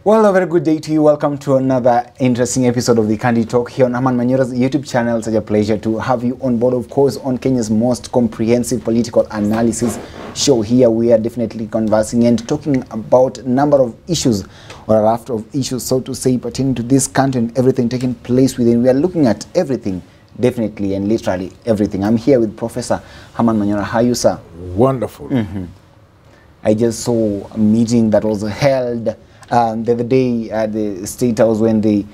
Well, a very good day to you. Welcome to another interesting episode of the Candy Talk here on Herman Manyora's YouTube channel. Such a pleasure to have you on board, of course, on Kenya's most comprehensive political analysis show. Here we are definitely conversing and talking about a number of issues, or a raft of issues, so to say, pertaining to this country and everything taking place within. We are looking at everything, definitely and literally everything. I'm here with Professor Herman Manyora. How are you, sir? Wonderful. I just saw a meeting that was held the other day at the State House when the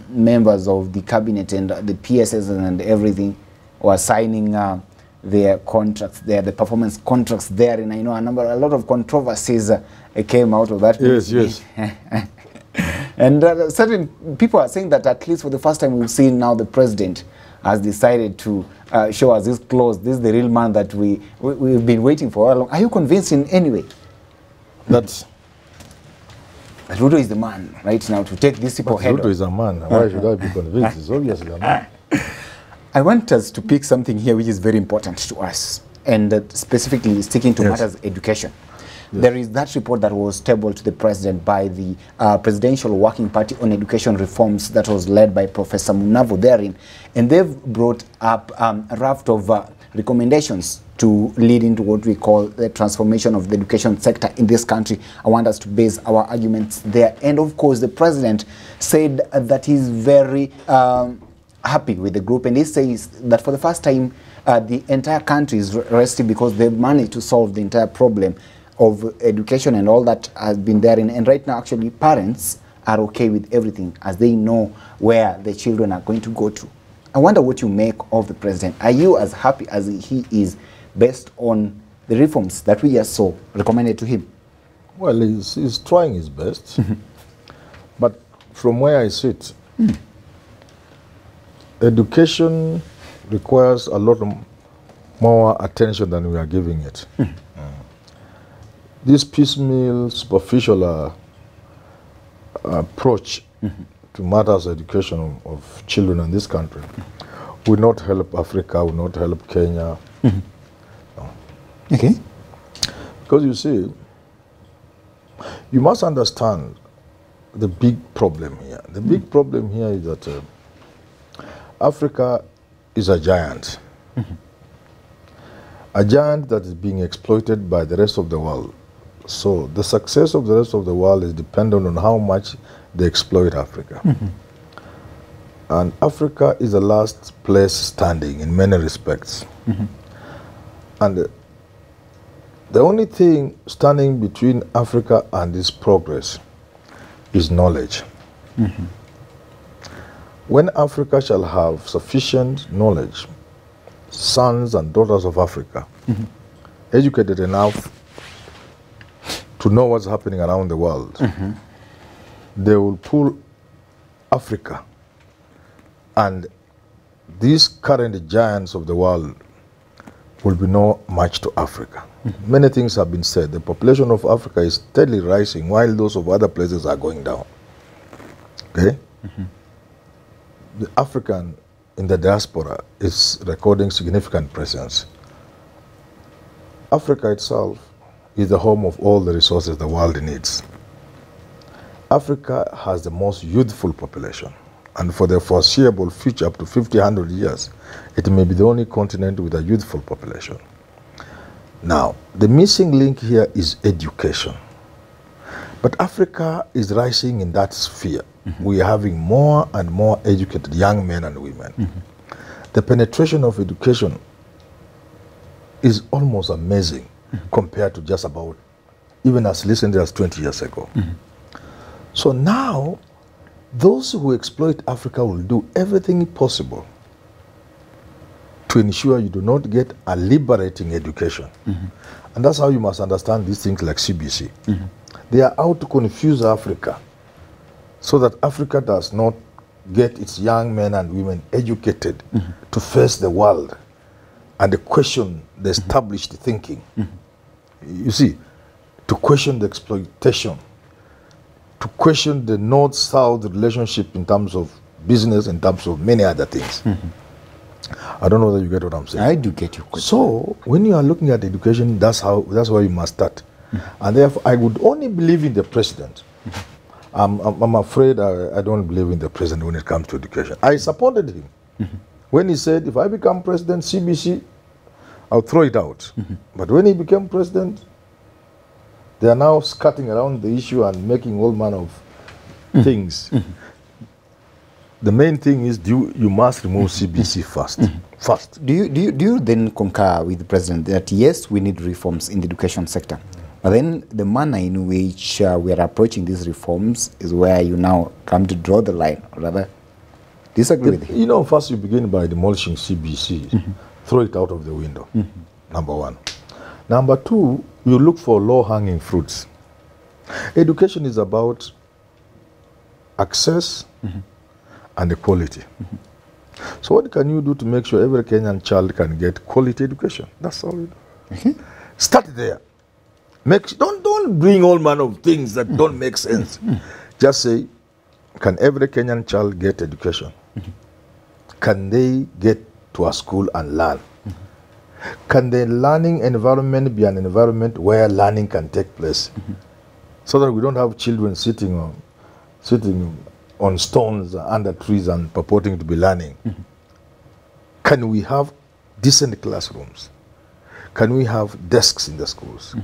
members of the cabinet and the PSS and everything were signing their contracts there, the performance contracts there, and I know a lot of controversies came out of that. Yes. And certain people are saying that at least for the first time we've seen now the president has decided to show us this clause. This is the real man that we've been waiting for all along. Are you convinced in any way that Ruto is the man right now to take these people head Ruto is a man? Why should I be convinced? It's obviously a man. I want us to pick something here which is very important to us, and specifically sticking to matters education. There is that report that was tabled to the president by the Presidential Working Party on Education Reforms that was led by Professor Mudavadi therein, and they've brought up a raft of recommendations to lead into what we call the transformation of the education sector in this country. I want us to base our arguments there. And of course, the president said that he's very happy with the group, and he says that for the first time, the entire country is resting because they've managed to solve the entire problem of education and all that has been there. And right now, actually, parents are okay with everything as they know where the children are going to go to. I wonder what you make of the president. Are you as happy as he is based on the reforms that we just saw recommended to him? Well, he's trying his best. But from where I sit, education requires a lot more attention than we are giving it. This piecemeal, superficial approach to matters of education of children in this country will not help Africa, will not help Kenya. No. Okay. Because you see, you must understand the big problem here. The big problem here is that Africa is a giant. A giant that is being exploited by the rest of the world. So the success of the rest of the world is dependent on how much they exploit Africa. And Africa is the last place standing in many respects. And the only thing standing between Africa and its progress is knowledge. When Africa shall have sufficient knowledge, sons and daughters of Africa, educated enough to know what's happening around the world, they will pull Africa, and these current giants of the world will be no match to Africa. Many things have been said. The population of Africa is steadily rising while those of other places are going down. Okay? The African in the diaspora is recording significant presence. Africa itself is the home of all the resources the world needs. Africa has the most youthful population, and for the foreseeable future, up to 50, 100 years, it may be the only continent with a youthful population. Now, the missing link here is education. But Africa is rising in that sphere. We are having more and more educated young men and women. The penetration of education is almost amazing compared to just about, even as recently as 20 years ago. So now, those who exploit Africa will do everything possible to ensure you do not get a liberating education. And that's how you must understand these things like CBC. They are out to confuse Africa so that Africa does not get its young men and women educated to face the world and to question the established thinking. You see, to question the exploitation, to question the North-South relationship in terms of business, in terms of many other things. I don't know whether you get what I'm saying. I do get you. So, when you are looking at education, that's where you must start. And therefore, I would only believe in the president I'm afraid I don't believe in the president when it comes to education. I supported him when he said, if I become president, CBC, I'll throw it out. But when he became president, they are now skirting around the issue and making all manner of things. The main thing is you must remove CBC first. Do you then concur with the president that yes, we need reforms in the education sector, but then the manner in which we are approaching these reforms is where you now come to draw the line, or rather disagree with him? You know, first you begin by demolishing CBC, throw it out of the window, number one. Number two, you look for low-hanging fruits. Education is about access and equality. So what can you do to make sure every Kenyan child can get quality education? That's all you do. Start there. Don't bring all manner of things that don't make sense. Just say, can every Kenyan child get education? Can they get to a school and learn? Can the learning environment be an environment where learning can take place? So that we don't have children sitting on stones under trees and purporting to be learning. Can we have decent classrooms? Can we have desks in the schools?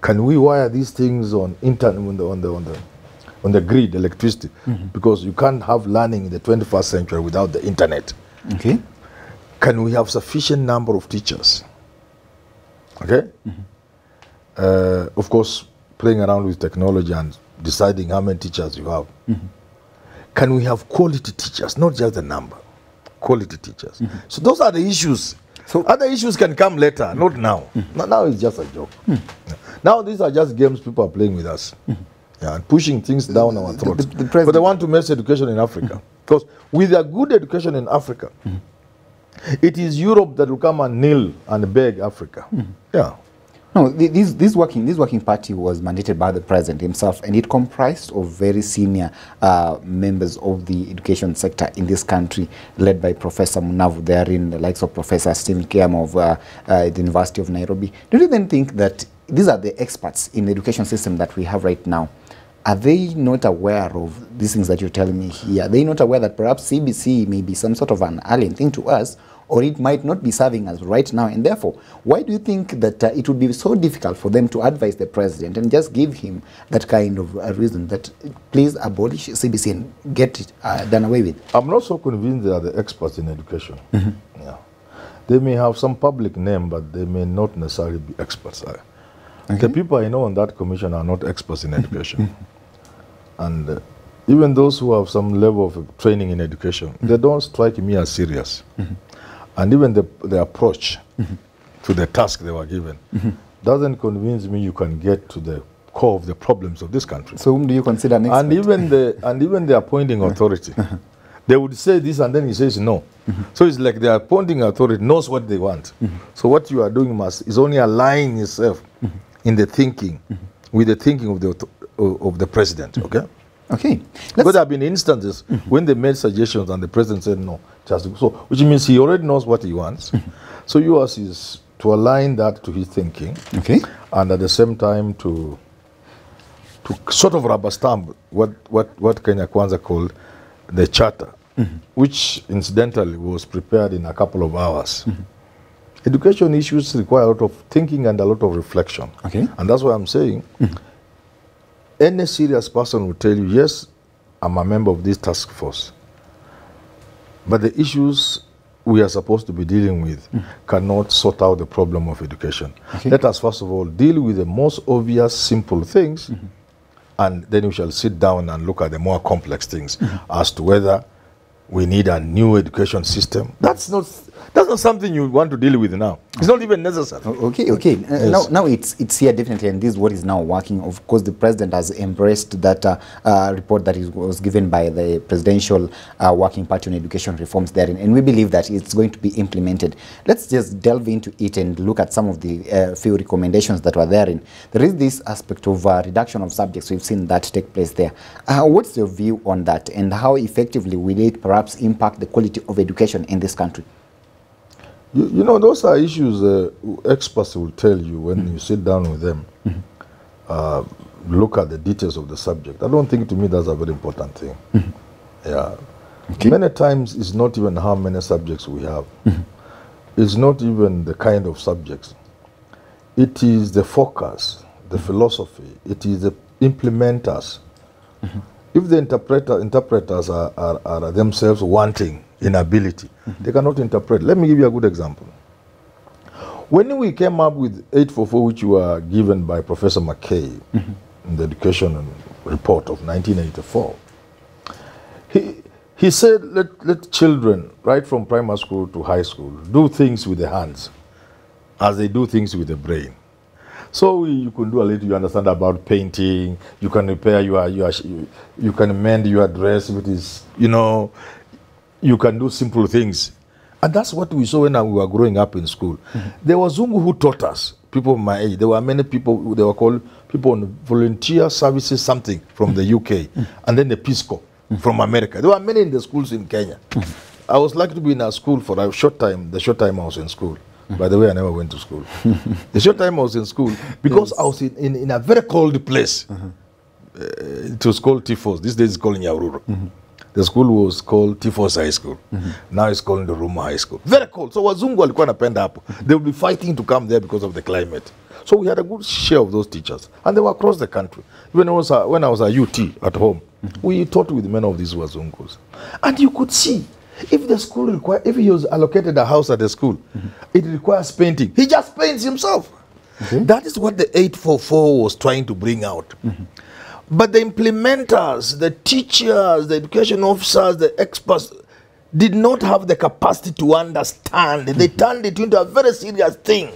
Can we wire these things on the grid, electricity? Because you can't have learning in the 21st century without the internet. Can we have sufficient number of teachers? Of course, playing around with technology and deciding how many teachers you have. Can we have quality teachers, not just the number, quality teachers? So those are the issues. So other issues can come later, not now. Now it's just a joke. Now these are just games people are playing with us. And pushing things down our throats. But they want to mess education in Africa. Because with a good education in Africa, it is Europe that will come and kneel and beg Africa. No, this working party was mandated by the president himself, and it comprised of very senior members of the education sector in this country, led by Professor Munavu, therein the likes of Professor Stephen Kiam of the University of Nairobi. Do you then think that these are the experts in the education system that we have right now? Are they not aware of these things that you're telling me here? Are they not aware that perhaps CBC may be some sort of an alien thing to us, or it might not be serving us right now? And therefore, why do you think that it would be so difficult for them to advise the president and just give him that kind of reason that please abolish CBC and get it done away with? I'm not so convinced they are the experts in education. They may have some public name, but they may not necessarily be experts. The people I know on that commission are not experts in education. And even those who have some level of training in education, they don't strike me as serious. And even the approach to the task they were given doesn't convince me you can get to the core of the problems of this country. So whom do you consider an expert? And even the appointing authority, they would say this and then he says no. So it's like the appointing authority knows what they want. So what you are doing is only aligning yourself in the thinking with the thinking of the president. Because there have been instances when they made suggestions and the president said no, which means he already knows what he wants. So yours is to align that to his thinking, and at the same time to sort of rubber stamp what Kenya Kwanza called the charter, which incidentally was prepared in a couple of hours. Education issues require a lot of thinking and a lot of reflection. And that's why I'm saying any serious person will tell you, yes, I'm a member of this task force, but the issues we are supposed to be dealing with cannot sort out the problem of education. Let us first of all deal with the most obvious, simple things, and then we shall sit down and look at the more complex things as to whether we need a new education system. That's not something you want to deal with now. It's not even necessary. Yes. Now it's here definitely, and this is what is now working. Of course, the president has embraced that report that was given by the presidential working party on education reforms therein, and we believe that it's going to be implemented. Let's just delve into it and look at some of the few recommendations that were therein. There is this aspect of reduction of subjects. We've seen that take place there. What's your view on that, and how effectively will it perhaps impact the quality of education in this country? You know, those are issues experts will tell you when you sit down with them. look at the details of the subject. I don't think, to me, that's a very important thing. Yeah. Okay. Many times it's not even how many subjects we have. It's not even the kind of subjects. It is the focus, the philosophy. It is the implementers. If the interpreters are themselves wanting in ability, they cannot interpret. Let me give you a good example. When we came up with 844, which were given by Professor McKay in the Education Report of 1984, he said, let children, right from primary school to high school, do things with the hands as they do things with the brain. So you can do a little, you understand about painting, you can repair you can mend your dress, if it is, you know, you can do simple things. And that's what we saw when we were growing up in school. There was Zungu who taught us, people of my age. There were many people, they were called people on volunteer services, something from the UK, and then the Peace Corps from America. There were many in the schools in Kenya. I was lucky to be in a school for a short time, the short time I was in school. By the way, I never went to school. The short time I was in school, because I was in a very cold place. It was called Tifos. These days it's called Nyahururu. The school was called Tifos High School. Now it's called the Ruma High School. Very cold. So wazungu walikuwa napenda hapo. They would be fighting to come there because of the climate. So we had a good share of those teachers. And they were across the country. Even when I was a UT at home, we taught with many of these wazungus. And you could see, if the school required, if he was allocated a house at the school, it requires painting. He just paints himself. That is what the 844 was trying to bring out. But the implementers, the teachers, the education officers, the experts did not have the capacity to understand. They turned it into a very serious thing.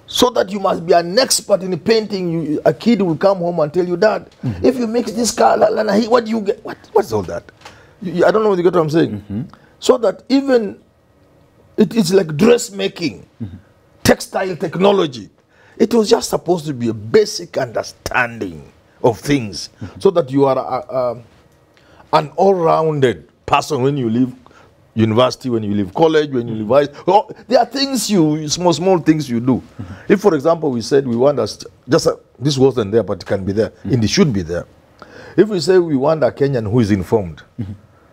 So that you must be an expert in painting. A kid will come home and tell you, Dad, if you mix this color, what do you get? What's all that? I don't know whether you get what I'm saying. So that even it is like dressmaking, textile technology. It was just supposed to be a basic understanding of things, so that you are an all-rounded person when you leave university, when you leave college, when you leave high school. Oh, there are things small things you do. If, for example, we said we want us, this wasn't there, but it can be there, and it should be there. If we say we want a Kenyan who is informed,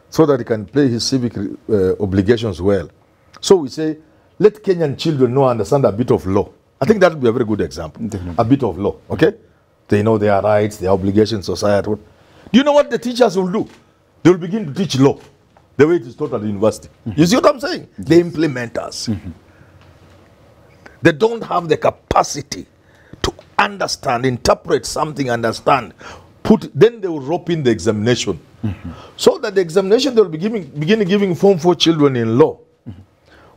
so that he can play his civic obligations well. So we say, let Kenyan children understand a bit of law. I think that would be a very good example. A bit of law, okay? They know their rights, their obligations, society. Do you know what the teachers will do? They will begin to teach law the way it is taught at the university. You see what I'm saying? The implementers. They don't have the capacity to understand, interpret something, understand. Then they will rope in the examination. So that the examination they will begin giving Form 4 children in law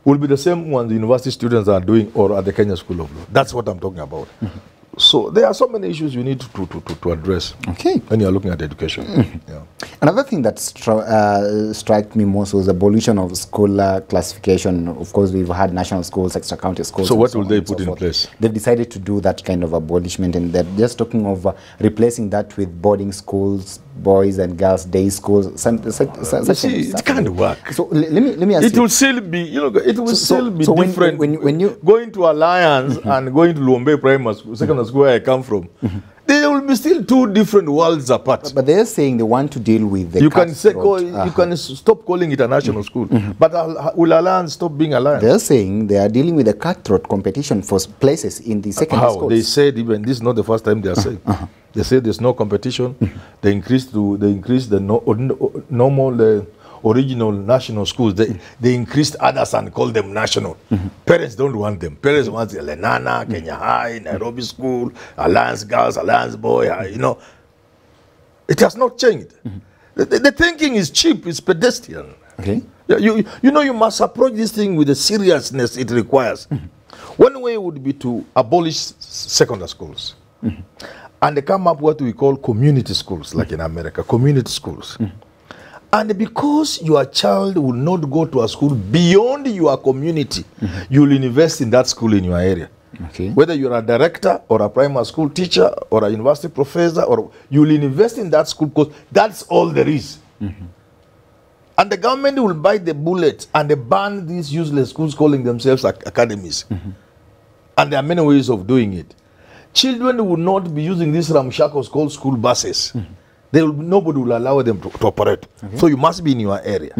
will be the same ones the university students are doing or at the Kenya School of Law. That's what I'm talking about. So there are so many issues you need to address when you are looking at education. Another thing that struck me most was the abolition of school classification. Of course, we've had national schools, extra county schools. So what will they put in place? They've decided to do that kind of abolishment, and they're just talking of replacing that with boarding schools, boys and girls day schools. It can't work. So let me ask you. It will still be, it will still be different. When you going to Alliance and going to Luombe Primary School, secondary school where I come from, they will be still two different worlds apart. But they're saying they want to deal with the you can stop calling it a national school, but will Alliance stop being Alliance? They're saying they are dealing with a cutthroat competition for places in the secondary schools. They said even this is not the first time they are saying. They say there's no competition. They increased the normal original national schools. They increased others and called them national. Parents don't want them. Parents want Lenana, Kenya High, Nairobi School, Alliance Girls, Alliance Boy. It has not changed. The thinking is cheap. It's pedestrian. Okay. You must approach this thing with the seriousness it requires. One way would be to abolish secondary schools. And they come up what we call community schools, like in America, community schools. And because your child will not go to a school beyond your community, you'll invest in that school in your area. Whether you're a director or a primary school teacher or a university professor, or you'll invest in that school because that's all there is. And the government will bite the bullet and they ban these useless schools calling themselves academies. And there are many ways of doing it. children will not be using these ramshackles called school buses. Nobody will allow them to operate. Okay. So you must be in your area.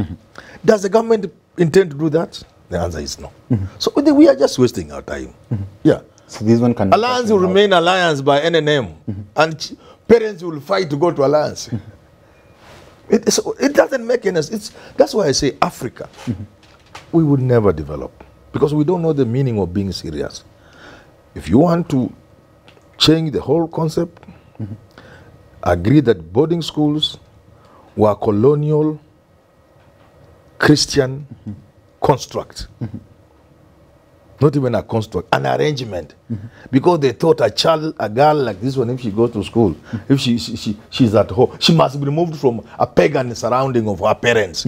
Does the government intend to do that? The answer is no. So we are just wasting our time. Yeah. So this one can alliance will remain alliance by NNM, and parents will fight to go to alliance. It doesn't make any sense. That's why I say Africa, we would never develop because we don't know the meaning of being serious. If you want to change the whole concept, agree that boarding schools were colonial Christian construct. Not even a construct, an arrangement. Because they thought a girl like this one, if she goes to school, if she's at home, she must be removed from a pagan surrounding of her parents.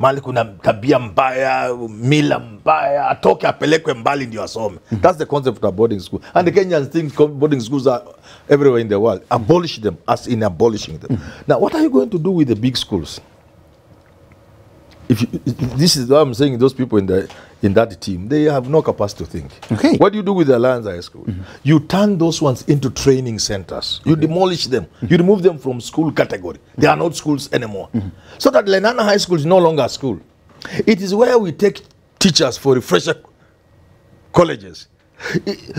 Mali kuna tabia mbaya, mila mbaya, atoke apelekwe mbali ndio asome. That's the concept of boarding school. And the Kenyans think boarding schools are everywhere in the world. Abolish them, as in abolishing them. Now, what are you going to do with the big schools? This is what I'm saying, those people in that team, they have no capacity to think. Okay. What do you do with the Alliance High School? You turn those ones into training centers. You demolish them. You remove them from school category. They are not schools anymore. So that Lenana High School is no longer a school. It is where we take teachers for refresher colleges.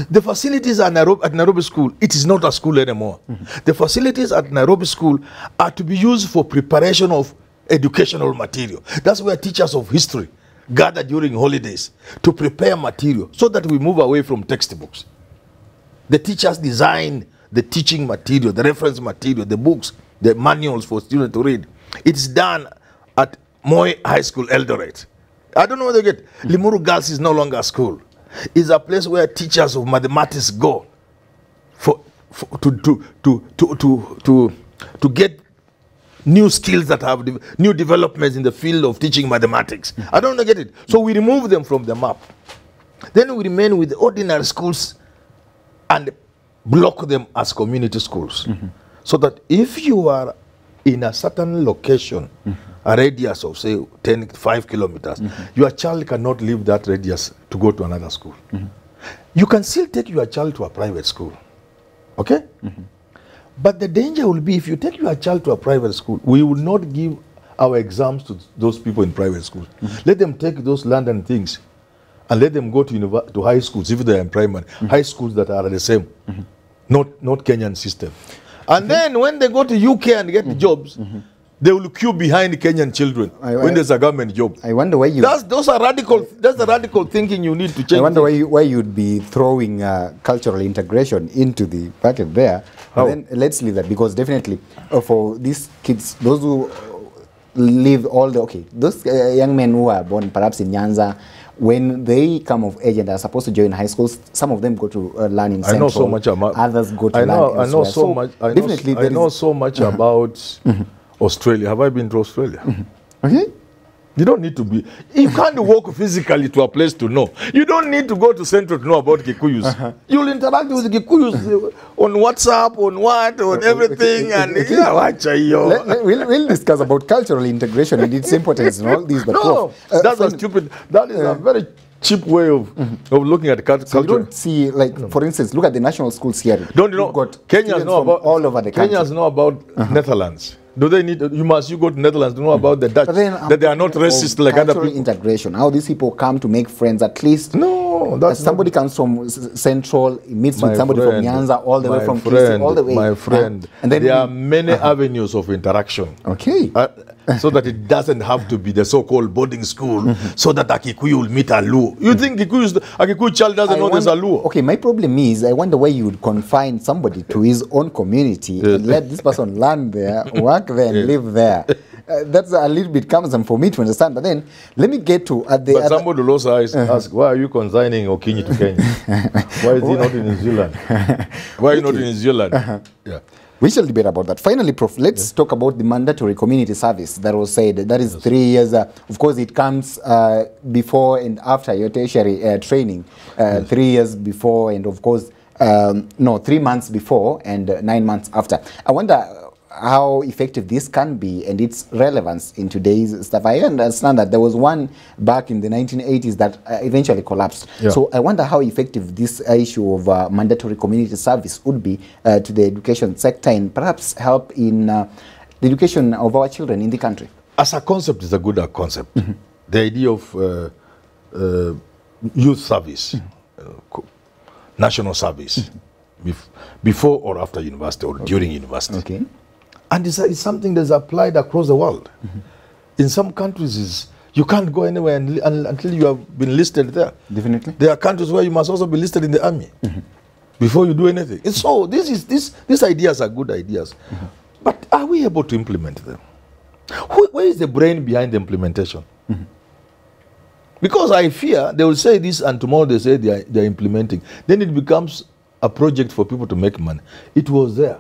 The facilities at Nairobi School, it is not a school anymore. The facilities at Nairobi School are to be used for preparation of educational material. That's where teachers of history gather during holidays to prepare material so that we move away from textbooks. The teachers design the teaching material, the reference material, the books, the manuals for students to read. It's done at Moi High School, Eldoret. I don't know whether you get. Limuru Girls is no longer a school. It's a place where teachers of mathematics go to get new skills that have new developments in the field of teaching mathematics. I don't get it. So we remove them from the map. Then we remain with the ordinary schools and block them as community schools. So that if you are in a certain location, a radius of say 5 kilometers, your child cannot leave that radius to go to another school. You can still take your child to a private school. Okay? But the danger will be if you take your child to a private school, we will not give our exams to those people in private schools. Let them take those London things and let them go to high schools, if they are in primary, high schools that are the same, not Kenyan system. And then when they go to UK and get jobs, they will queue behind Kenyan children when there's a government job. I wonder why you... That's the radical thinking you need to change. I wonder why you'd be throwing cultural integration into the bucket there. Then let's leave that, because definitely for these kids, those who live those young men who are born perhaps in Nyanza, when they come of age and are supposed to join high schools, some of them go to learn in Central. I know so much about... Others go to learn elsewhere. I know so much about Australia. Have I been to Australia? Okay. You don't need to be... You can't walk physically to a place to know. You don't need to go to Central to know about Kikuyus. You'll interact with Kikuyus on WhatsApp, on everything, and we'll discuss about cultural integration and its importance and all these. But no, that's a stupid... That is a very cheap way of looking at culture. So you don't see, for instance, look at the national schools here. Don't you know? Kenyans know about all over the country. Kenyans know about Netherlands. Do they need? You go to Netherlands to know about the Dutch, that they are not racist like other people. Integration. How these people come to make friends, at least. No, that's somebody comes from Central, meets with somebody from Nyanza, all the way from Kisi, all the way. My friend, and then there are many avenues of interaction. Okay. So that it doesn't have to be the so-called boarding school, so that a Kikuyu will meet a Luo. You think a Kikuyu child doesn't know there's a Luo? Okay, my problem is, I wonder why you would confine somebody to his own community and let this person learn there, work there, and live there. That's a little bit cumbersome for me to understand. But then, let me get to... But somebody will also ask, why are you consigning Okinyi to Kenya? Why is he not in New Zealand? Why are you not in New Zealand? Yeah. We shall debate about that. Finally, Prof, let's talk about the mandatory community service that was said. That is 3 years. Of course, it comes before and after your tertiary training. 3 years before and, of course, 3 months before and 9 months after. I wonder, how effective this can be and its relevance in today's stuff. I understand that there was one back in the 1980s that eventually collapsed. Yeah. So I wonder how effective this issue of mandatory community service would be to the education sector and perhaps help in the education of our children in the country. As a concept, it's a good concept. The idea of youth service, national service, before or after university or during university. Okay. And it's something that's applied across the world. In some countries, you can't go anywhere until you have been listed there. Definitely. There are countries where you must also be listed in the army before you do anything. And so these ideas are good ideas. But are we able to implement them? Where is the brain behind the implementation? Because I fear they will say this and tomorrow they say they are implementing. Then it becomes a project for people to make money. It was there.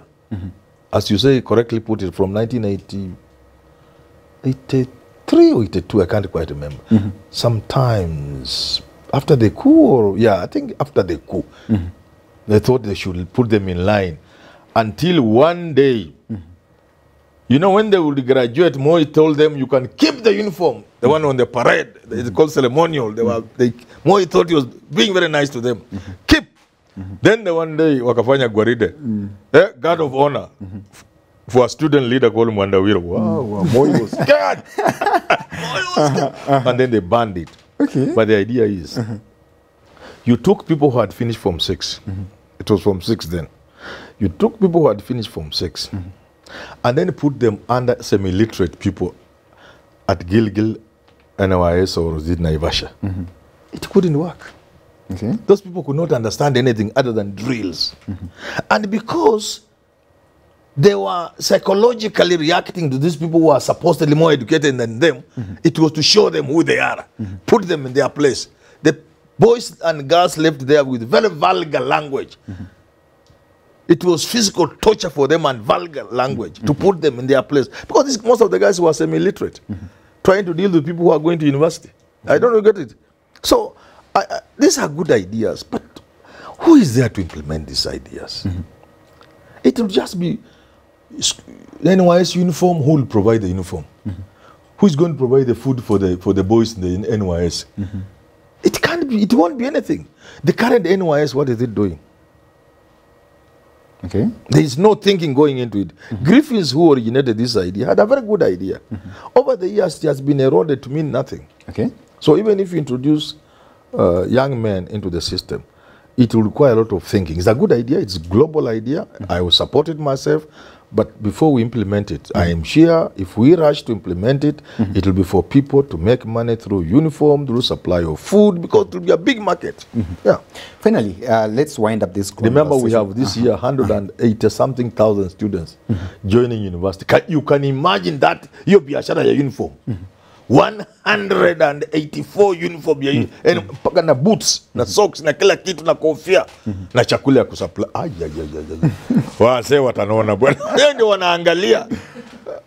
As you say, correctly put it, from 1983 or 82, I can't quite remember. Sometimes after the coup, or I think after the coup, they thought they should put them in line until one day, you know, when they would graduate, Moi told them, you can keep the uniform, the one on the parade. It's called ceremonial. Moi thought he was being very nice to them. Keep. Then the one day, wakafanya gwaride, guard of honor for a student leader called Mwandawiro. Wow, Moi was scared. Moi was scared. And then they banned it. Okay. But the idea is, you took people who had finished Form 6. It was Form 6 then. You took people who had finished Form 6 and then put them under semi-literate people at Gilgil, NYS, or Naivasha. It couldn't work. Okay. Those people could not understand anything other than drills. And because they were psychologically reacting to these people who are supposedly more educated than them, it was to show them who they are, put them in their place. The boys and girls left there with very vulgar language. It was physical torture for them and vulgar language to put them in their place. Because most of the guys were semi-literate, trying to deal with people who are going to university. I don't get it. So, these are good ideas, but who is there to implement these ideas? It will just be the NYS uniform. Who will provide the uniform? Who is going to provide the food for the boys in the NYS? It can't be. It won't be anything. The current NYS, what is it doing? Okay. There is no thinking going into it. Griffiths, who originated this idea, had a very good idea. Over the years, it has been eroded to mean nothing. Okay. So even if you introduce young men into the system, it will require a lot of thinking. It's a good idea. It's a global idea. I will support it myself. But before we implement it, I am sure if we rush to implement it, it will be for people to make money through uniform, through supply of food, because it will be a big market. Yeah. Finally, let's wind up this conversation. Remember, we have this year 180-something thousand students joining university. You can imagine that your biashara ya uniform. 184 uniform ya uniform. Paka na boots, na socks, na kila kitu, na kofia, na chakula ya kusupply. Wase watanaona bwana. Ndio wanaangalia.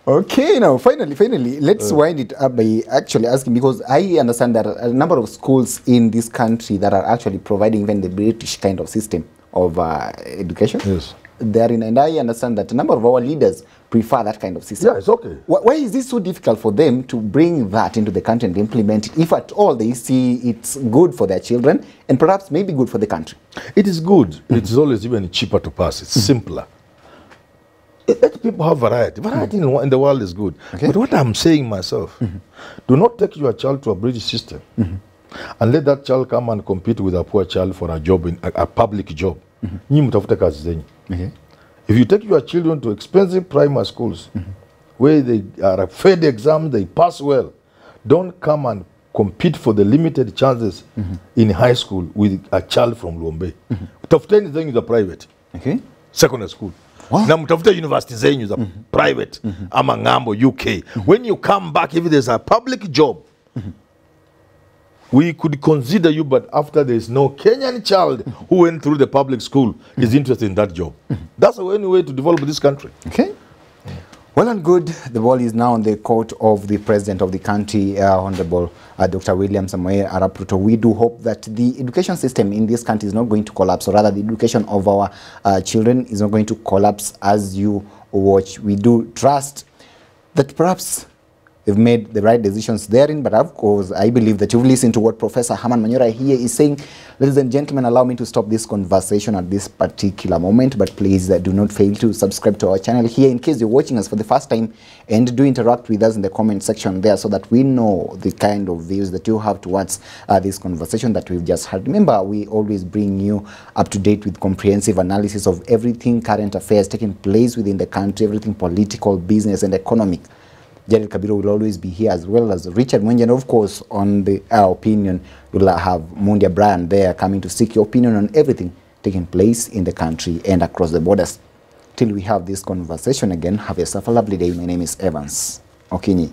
Okay, now finally, let's wind it up by actually asking, because I understand that a number of schools in this country that are actually providing even the British kind of system of education. Yes. Therein, and I understand that a number of our leaders prefer that kind of system. Yeah, it's okay. Why is this so difficult for them to bring that into the country and implement it, if at all they see it's good for their children and perhaps maybe good for the country? It is good. It's always even cheaper to pass. It's simpler. Let people have variety. Variety in the world is good. Okay. But what I'm saying myself, do not take your child to a British system and let that child come and compete with a poor child for a job, in a public job. Okay. If you take your children to expensive primary schools where they are fed exams, they pass well, don't come and compete for the limited chances in high school with a child from Luombe. Tafuteni zenyu za private. Okay. Secondary school. Wow. Na mtafuta university zenyu za private ama ngambo UK. When you come back, if there's a public job, we could consider you, but after there is no Kenyan child who went through the public school is interested in that job. That's the only way to develop this country. Okay. Well and good. The ball is now on the court of the president of the country, Honorable Dr. William Samoei Arap Ruto. We do hope that the education system in this country is not going to collapse, or rather the education of our children is not going to collapse as you watch. We do trust that perhaps they've made the right decisions therein, but of course, I believe that you've listened to what Professor Herman Manyora here is saying. Ladies and gentlemen, allow me to stop this conversation at this particular moment, but please do not fail to subscribe to our channel here in case you're watching us for the first time, and do interact with us in the comment section there so that we know the kind of views that you have towards this conversation that we've just had. Remember, we always bring you up to date with comprehensive analysis of everything current affairs taking place within the country, everything political, business, and economic. Jared Kabiru will always be here, as well as Richard Mwenje, and of course on the opinion you'll have Mundia Brian there coming to seek your opinion on everything taking place in the country and across the borders. Till we have this conversation again, have yourself a lovely day. My name is Evans Okinyi.